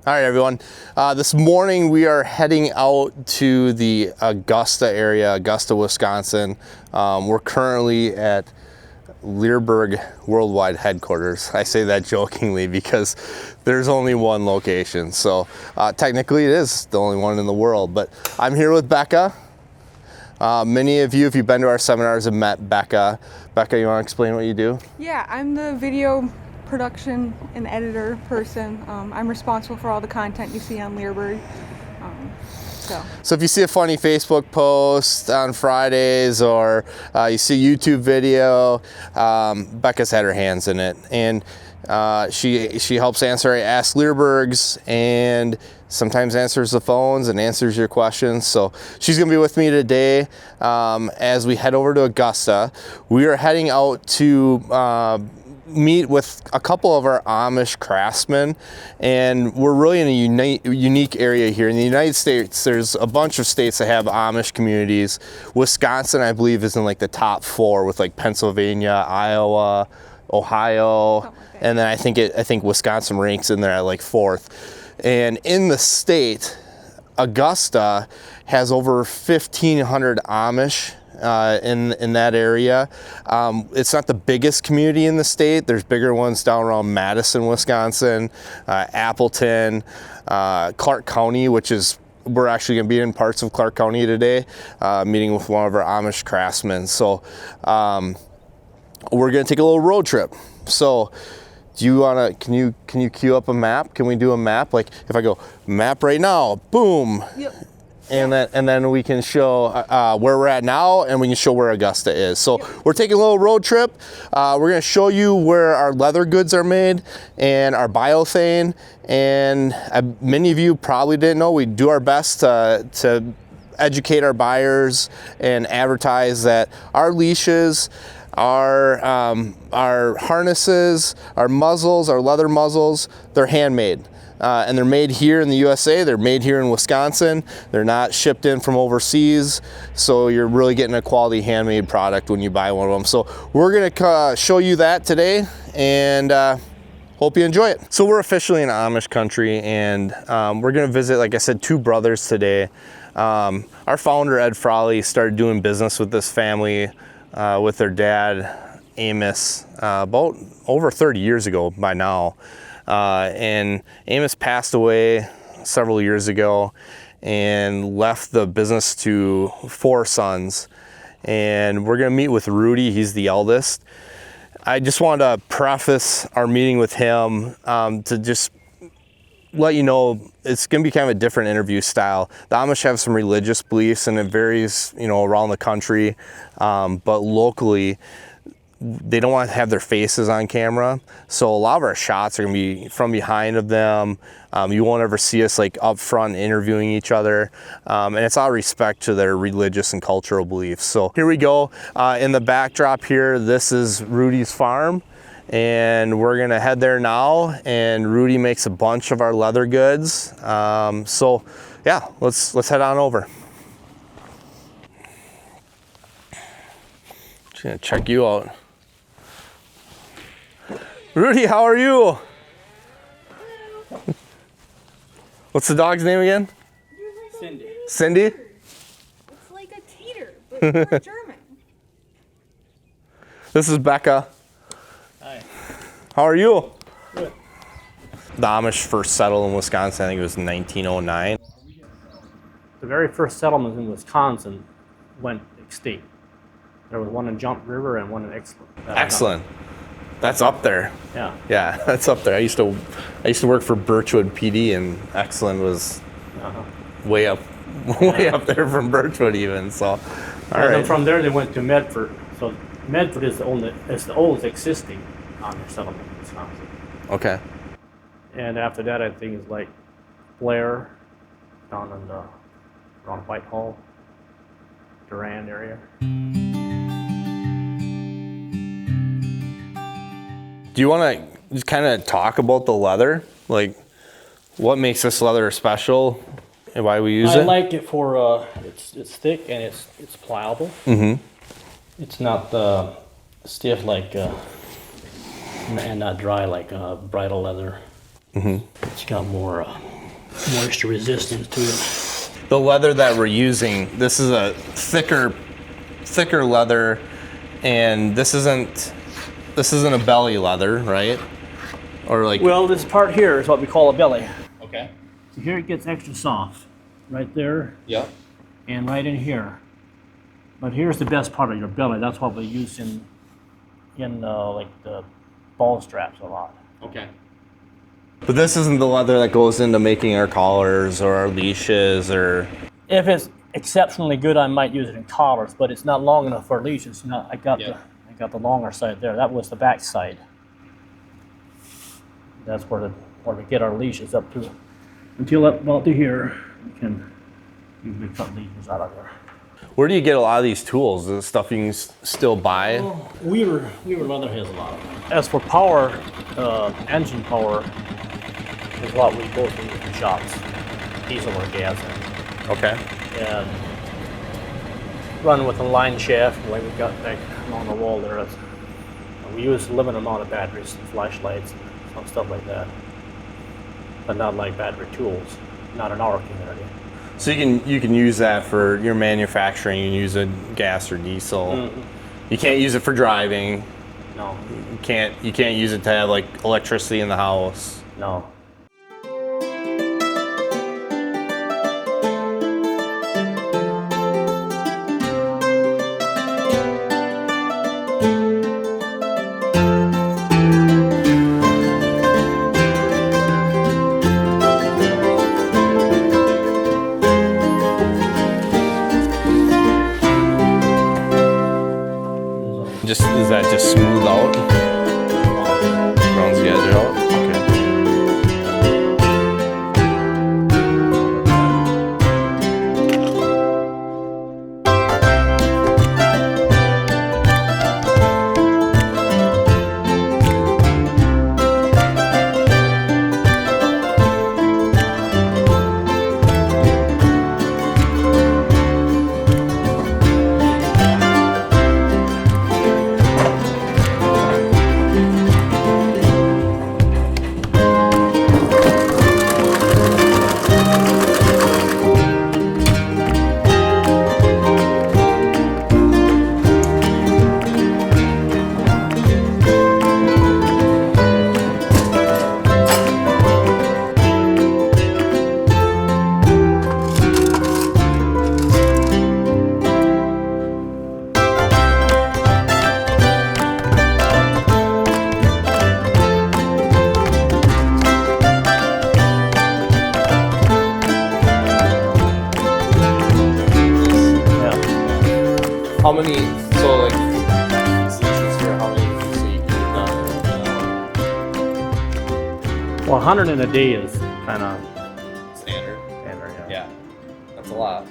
All right, everyone. This morning we are heading out to the Augusta area, Augusta, Wisconsin. We're currently at Leerburg Worldwide Headquarters. I say that jokingly because there's only one location. So technically it is the only one in the world, but I'm here with Becca. Many of you, if you've been to our seminars, have met Becca. Becca, you want to explain what you do? Yeah, I'm the video production and editor person. I'm responsible for all the content you see on Leerburg. So if you see a funny Facebook post on Fridays or you see a YouTube video, Becca's had her hands in it, and she helps answer Ask Leerburgs and sometimes answers the phones and answers your questions. So she's gonna be with me today as we head over to Augusta. We are heading out to meet with a couple of our Amish craftsmen, and we're really in a unique area here. In the United States, there's a bunch of states that have Amish communities. Wisconsin, I believe, is in like the top 4 with like Pennsylvania, Iowa, Ohio, and then I think Wisconsin ranks in there at like 4th. And in the state, Augusta has over 1,500 Amish in that area. It's not the biggest community in the state. There's bigger ones down around Madison, Wisconsin, Appleton, Clark County, which is, we're actually going to be in parts of Clark County today, meeting with one of our Amish craftsmen. So we're going to take a little road trip. So do you want to, can you queue up a map? Can we do a map? Like if I go map right now, boom. Yep. And then we can show where we're at now, and we can show where Augusta is. So we're taking a little road trip. We're going to show you where our leather goods are made and our biothane. And many of you probably didn't know, we do our best to educate our buyers and advertise that our leashes, our harnesses, our muzzles, our leather muzzles, they're handmade. And they're made here in the USA. They're made here in Wisconsin. They're not shipped in from overseas. So you're really getting a quality handmade product when you buy one of them. So we're gonna show you that today, and hope you enjoy it. So we're officially in Amish country, and we're gonna visit, like I said, 2 brothers today. Our founder, Ed Frawley, started doing business with this family with their dad, Amos, about over 30 years ago by now. And Amos passed away several years ago and left the business to 4 sons. And we're gonna meet with Rudy, he's the eldest. I just wanted to preface our meeting with him to just let you know it's gonna be kind of a different interview style. The Amish have some religious beliefs, and it varies, around the country, but locally, they don't want to have their faces on camera. So a lot of our shots are gonna be from behind of them. You won't ever see us like up front interviewing each other. And it's out of respect to their religious and cultural beliefs. So here we go. In the backdrop here, this is Rudy's farm. And we're gonna head there now. And Rudy makes a bunch of our leather goods. So yeah, let's head on over. Just gonna check you out. Rudy, how are you? What's the dog's name again? Cindy. Cindy? it's like a teeter, but for German. This is Becca. Hi. How are you? Good. The Amish first settled in Wisconsin, I think it was 1909. The very first settlements in Wisconsin went extinct. There was one in Jump River and one in Excellent. Excellent. That's up there. Yeah. Yeah, that's up there. I used to work for Birchwood PD, and Excellent was way up there from Birchwood even. So, all right. Then from there they went to Medford. So Medford is the oldest existing Amish settlement in Wisconsin. Okay. And after that, I think it's like Blair, down in around Whitehall, Durand area. Do you want to just kind of talk about the leather? Like, what makes this leather special and why we use it? I like it for it's thick and it's pliable. Mm-hmm. It's not stiff like and not dry like bridal leather. Mm-hmm. It's got more moisture resistance to it. The leather that we're using, this is a thicker leather, and this isn't a belly leather, right? Or like. Well, this part here is what we call a belly. Okay. So here it gets extra soft, right there. Yep. And right in here. But here's the best part of your belly. That's what we use in like the ball straps a lot. Okay. But this isn't the leather that goes into making our collars or our leashes or. If it's exceptionally good, I might use it in collars, but it's not long enough for leashes. I got the longer side there. That was the back side. That's where we get our leashes up to. Until up about to here, we can usually cut leashes out of there. Where do you get a lot of these tools? Is it stuff you can still buy? Well, Weaver Leather has a lot of them. As for power, engine power is what we both use in shops, diesel or gas. Okay. And run with a line shaft like we got back along the wall there. We use a limited amount of batteries, flashlights, and some stuff like that, but not like battery tools, not in our community. So you can use that for your manufacturing. You can use a gas or diesel. Mm-hmm. You can't use it for driving. No. You can't use it to have like electricity in the house. No. Is that just smooth out? Rounds the edge out? How many, so like, leashes here, how many do you get done? Well, 100 in a day is kind of Standard. yeah. Yeah, that's a lot.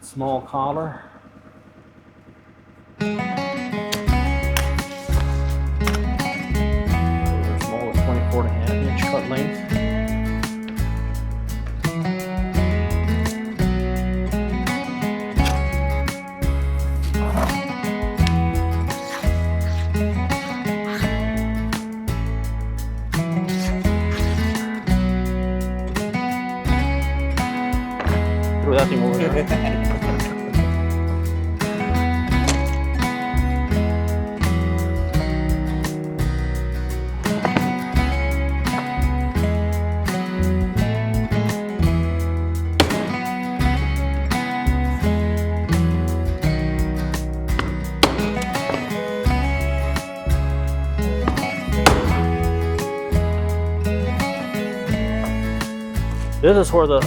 Small collar. Small is 24.5-inch cut length. Throw that thing over there. This is where the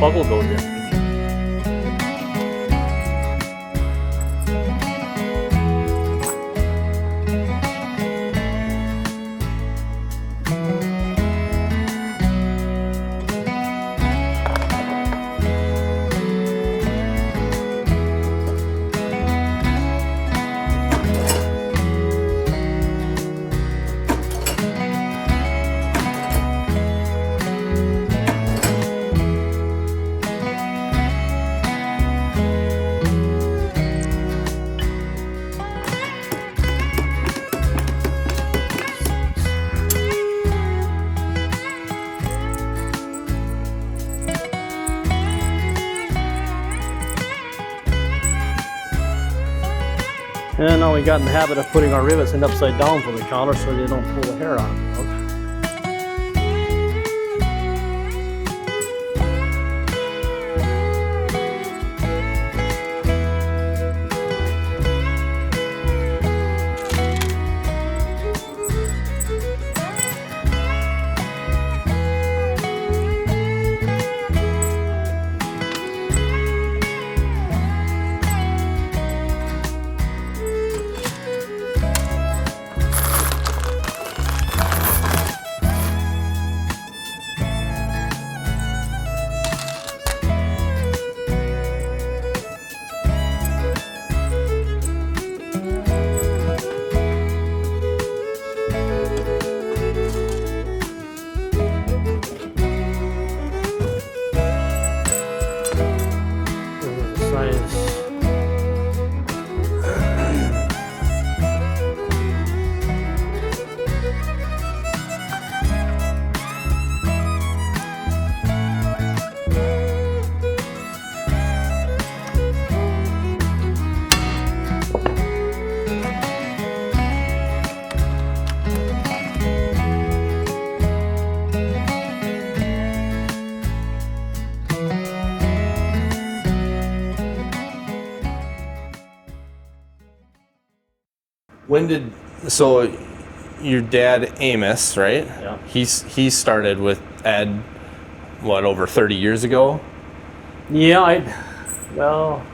buckle goes in. And now we got in the habit of putting our rivets in upside down for the counter so they don't pull the hair on them. When did, so your dad Amos, right? Yeah. He started with Ed, what, over 30 years ago? Yeah, well,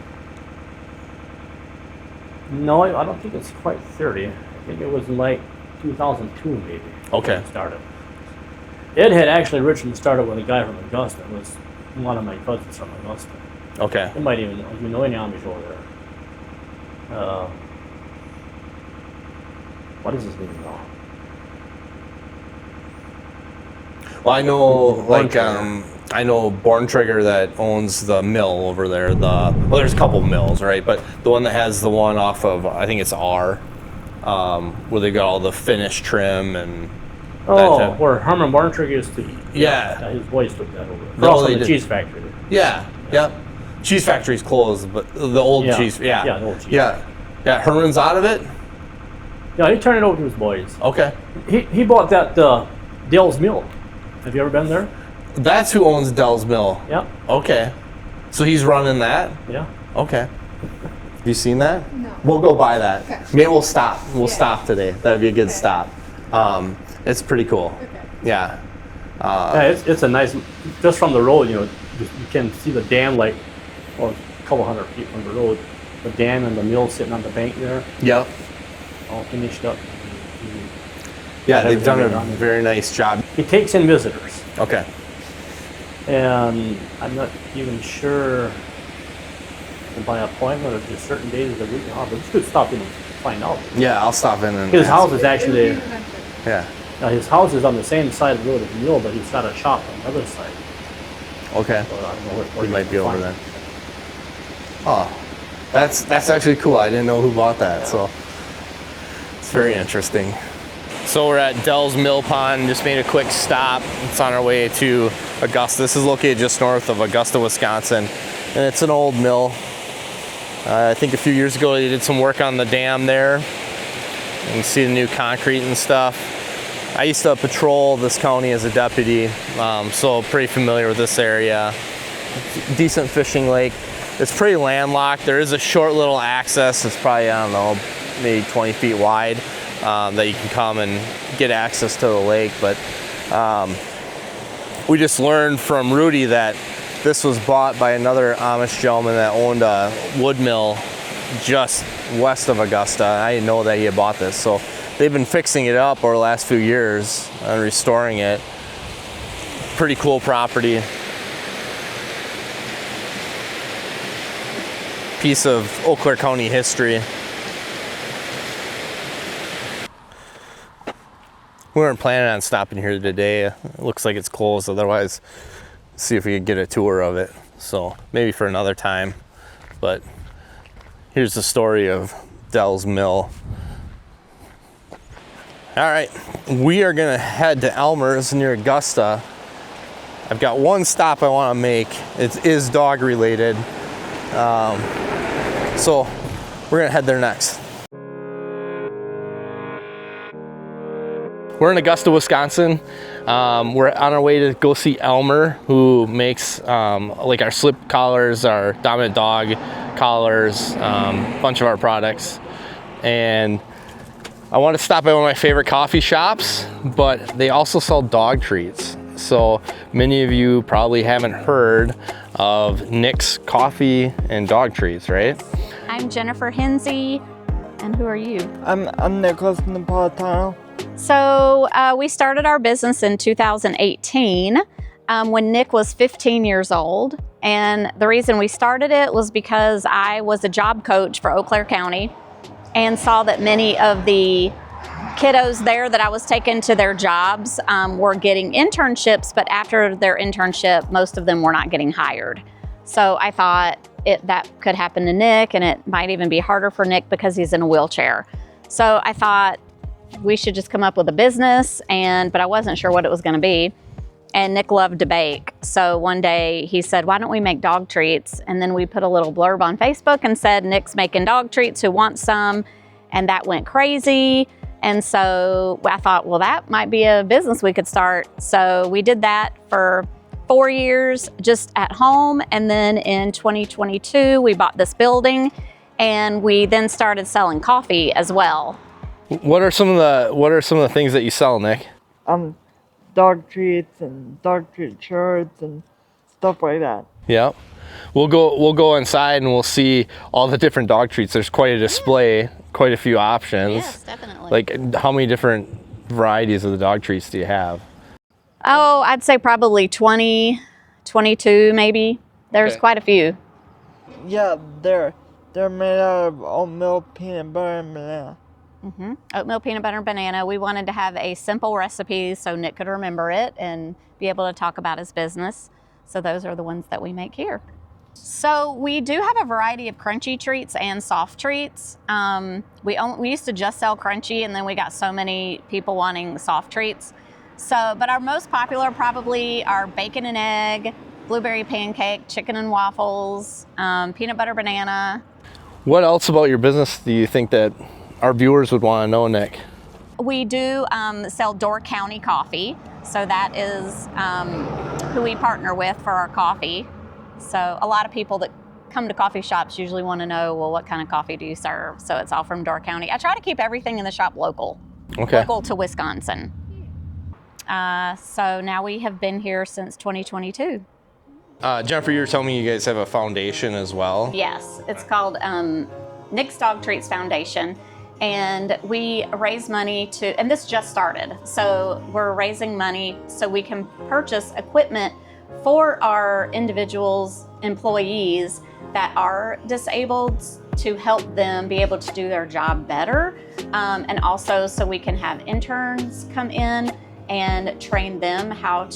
no, I don't think it's quite 30. I think it was like 2002 maybe. Okay. When it started. Ed had actually originally started with a guy from Augusta. It was one of my cousins from Augusta. Okay. You might even, you know any Amish over there. What is his name now? Well, I know, I know Born Trigger that owns the mill over there. Well, there's a couple mills, right? But the one that has the one off of, I think it's R, where they got all the finished trim and. Oh, where Herman Born Trigger used to. Yeah. His boys took that over. No, Also they the did. cheese factory. Yeah. Yep. Cheese factory's closed, but the old cheese. Yeah. Yeah, the old cheese. Yeah. Yeah. Herman's out of it. Yeah, he turned it over to his boys. Okay. He bought that Dale's Mill. Have you ever been there? That's who owns Dell's Mill. Yeah. Okay. So he's running that? Yeah. Okay. Have you seen that? No. We'll go by that. Okay. Maybe we'll stop. We'll Yeah. stop today. That'd be a good Okay. stop. It's pretty cool. Okay. Yeah. Yeah, it's a nice, just from the road, you can see the dam like, well, a couple hundred feet from the road. The dam and the mill sitting on the bank there, Yep. all finished up. Yeah, they've done a Everything done. very nice job. He takes in visitors, Okay. and I'm not even sure by appointment or just certain days of the week. But you could stop in and find out. Yeah, I'll stop in and. His ask. house is actually, Yeah. his house is on the same side of the road as the mill, but he's got a shop on the other side. Okay. So I don't know where He you might can be over find there. it. Oh, that's actually cool. I didn't know who bought that, so it's very interesting. So we're at Dell's Mill Pond. Just made a quick stop. It's on our way to Augusta. This is located just north of Augusta, Wisconsin, and it's an old mill. I think a few years ago they did some work on the dam there. You can see the new concrete and stuff. I used to patrol this county as a deputy, so pretty familiar with this area. Decent fishing lake. It's pretty landlocked. There is a short little access. It's probably, I don't know, maybe 20 feet wide that you can come and get access to the lake. But we just learned from Rudy that this was bought by another Amish gentleman that owned a wood mill just west of Augusta. I didn't know that he had bought this. So they've been fixing it up over the last few years and restoring it. Pretty cool property. Piece of Eau Claire County history. We weren't planning on stopping here today. It looks like it's closed. Otherwise, see if we could get a tour of it. So maybe for another time. But here's the story of Dell's Mill. All right, we are gonna head to Elmer's near Augusta. I've got one stop I want to make. It is dog related. So we're gonna head there next. We're in Augusta, Wisconsin. We're on our way to go see Elmer, who makes like our slip collars, our dominant dog collars, a bunch of our products. And I want to stop by one of my favorite coffee shops, but they also sell dog treats. So many of you probably haven't heard of Nick's Coffee and Dog Treats, right? I'm Jennifer Hinsey, and who are you? I'm Nicholas Napolitano. So we started our business in 2018 when Nick was 15 years old. And the reason we started it was because I was a job coach for Eau Claire County and saw that many of the kiddos there that I was taking to their jobs were getting internships, but after their internship, most of them were not getting hired. So I thought that could happen to Nick, and it might even be harder for Nick because he's in a wheelchair. So I thought we should just come up with a business, but I wasn't sure what it was gonna be. And Nick loved to bake. So one day he said, why don't we make dog treats? And then we put a little blurb on Facebook and said, Nick's making dog treats, who wants some? And that went crazy. And so I thought, well, that might be a business we could start. So we did that for 4 years just at home. And then in 2022, we bought this building and we then started selling coffee as well. What are some of the things that you sell, Nick? Dog treats and dog treat shirts and stuff like that. Yeah. We'll go inside and we'll see all the different dog treats. There's quite a display, quite a few options. Yes, definitely. Like, how many different varieties of the dog treats do you have? Oh, I'd say probably 20, 22 maybe. There's Okay. quite a few. Yeah, they're made out of oatmeal, peanut butter, and banana. Oatmeal, peanut butter, and banana. We wanted to have a simple recipe so Nick could remember it and be able to talk about his business. So those are the ones that we make here. So we do have a variety of crunchy treats and soft treats. We used to just sell crunchy, and then we got so many people wanting soft treats. But our most popular probably are bacon and egg, blueberry pancake, chicken and waffles, peanut butter banana. What else about your business do you think that our viewers would want to know, Nick? We do sell Door County coffee. So that is who we partner with for our coffee. So a lot of people that come to coffee shops usually want to know, well, what kind of coffee do you serve? So it's all from Door County. I try to keep everything in the shop local. Okay. Local to Wisconsin. So now we have been here since 2022. Jennifer, you were telling me you guys have a foundation as well. Yes, it's called Nick's Dog Treats Foundation. And we raise money and this just started. So we're raising money so we can purchase equipment for our individuals, employees that are disabled, to help them be able to do their job better. And also so we can have interns come in and train them how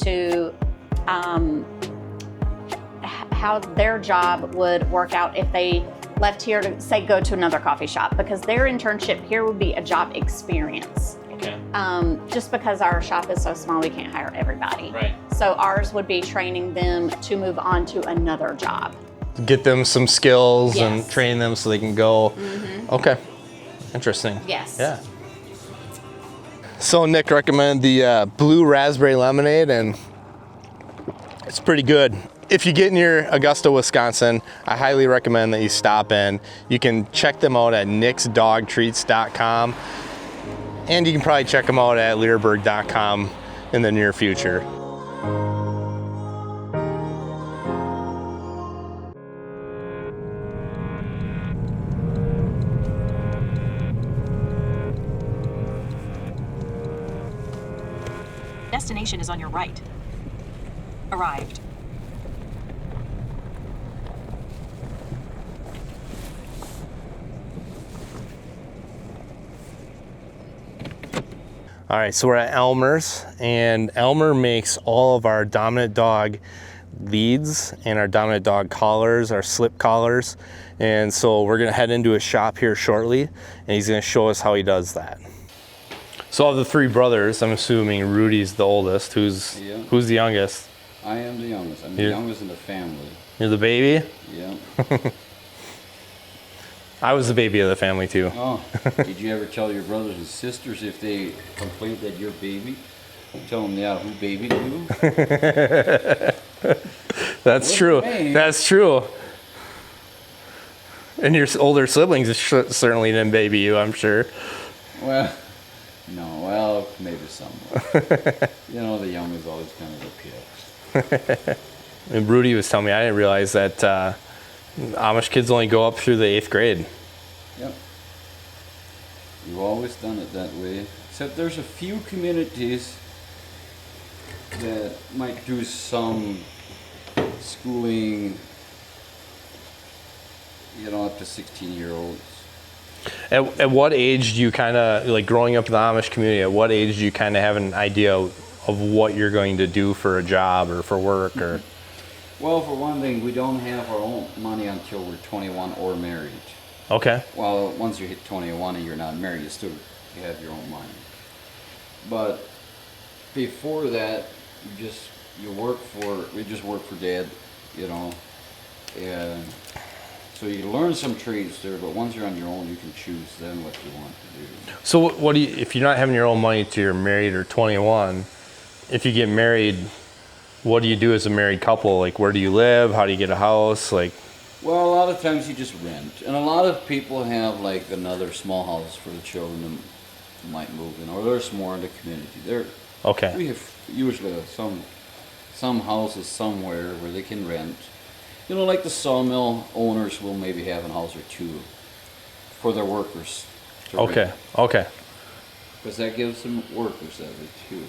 their job would work out if they left here to, say, go to another coffee shop, because their internship here would be a job experience. Okay. Just because our shop is so small, we can't hire everybody. Right. So ours would be training them to move on to another job. Get them some skills and Yes. train them so they can go. Okay. Interesting. Yes. Yeah. So Nick recommended the blue raspberry lemonade, and it's pretty good. If you get near Augusta, Wisconsin, I highly recommend that you stop in. You can check them out at nicksdogtreats.com, and you can probably check them out at leerburg.com in the near future. Destination is on your right. Arrived. All right, so we're at Elmer's, and Elmer makes all of our dominant dog leads and our dominant dog collars, our slip collars. And so we're gonna head into his shop here shortly, and he's gonna show us how he does that. So of the three brothers, I'm assuming Rudy's the oldest. Who's the youngest? I am the youngest. I'm the youngest in the family. You're the baby? Yeah. I was the baby of the family too. Oh, did you ever tell your brothers and sisters if they complained that you're baby? Tell them, yeah, who babied you? That's true. me. That's true. And your older siblings certainly didn't baby you, I'm sure. Well, no, well, maybe some. You know, the young is always kind of a pit. And Rudy was telling me, I didn't realize that Amish kids only go up through the 8th grade. Yep. We've always done it that way. Except there's a few communities that might do some schooling, you know, up to 16-year-olds. At what age do you kind of, like growing up in the Amish community, at what age do you kind of have an idea of what you're going to do for a job or for work? Or? Well, for one thing, we don't have our own money until we're 21 or married. Okay. Well, once you hit 21 and you're not married, you have your own money. But before that, we just work for Dad, you know, and so you learn some trades there. But once you're on your own, you can choose then what you want to do. So what do you, if you're not having your own money till you're married or 21, if you get married, what do you do as a married couple? Like, where do you live? How do you get a house? Like, well, a lot of times you just rent, and a lot of people have like another small house for the children that might move in, or there's more in the community. okay. We have usually some houses somewhere where they can rent. You know, like the sawmill owners will maybe have a house or two for their workers to Okay. rent. Okay. Because that gives them workers that way too.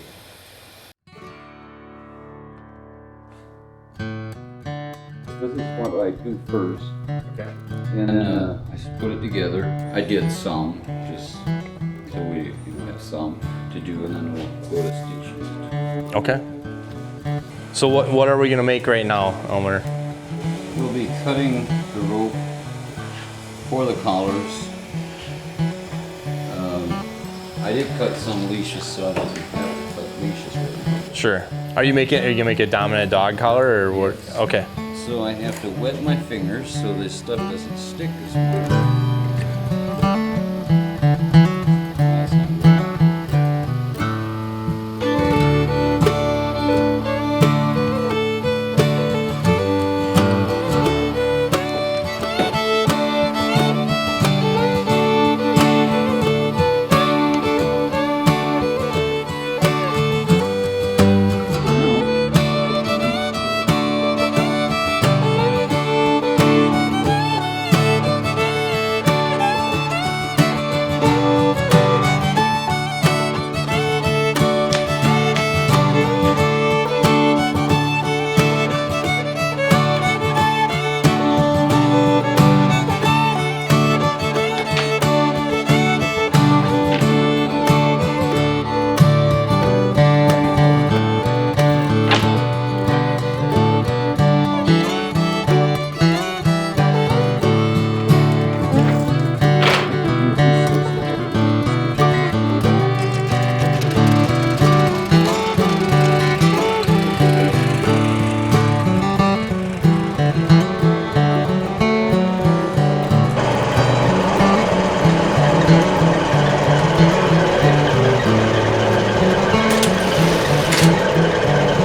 This is what I do first. Okay. And I put it together. I did some, just so we have some to do, and then we'll go to stitch it. Okay. So what are we gonna make right now, Elmer? We'll be cutting the rope for the collars. I did cut some leashes, so I doesn't have to cut leashes with it. Sure. Are you gonna make a dominant dog collar or what? Yes. Okay. So I have to wet my fingers so this stuff doesn't stick as much. That's not good.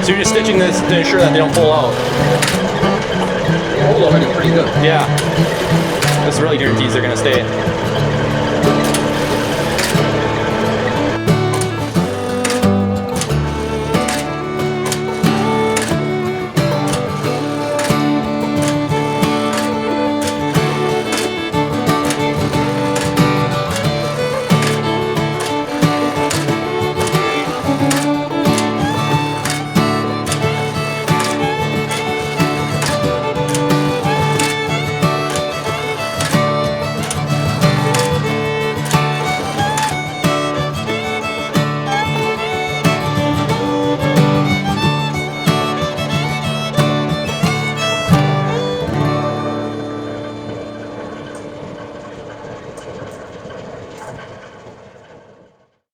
So you're just stitching this to ensure that they don't pull out. Hold already pretty good. Yeah. This really guarantees they're gonna stay.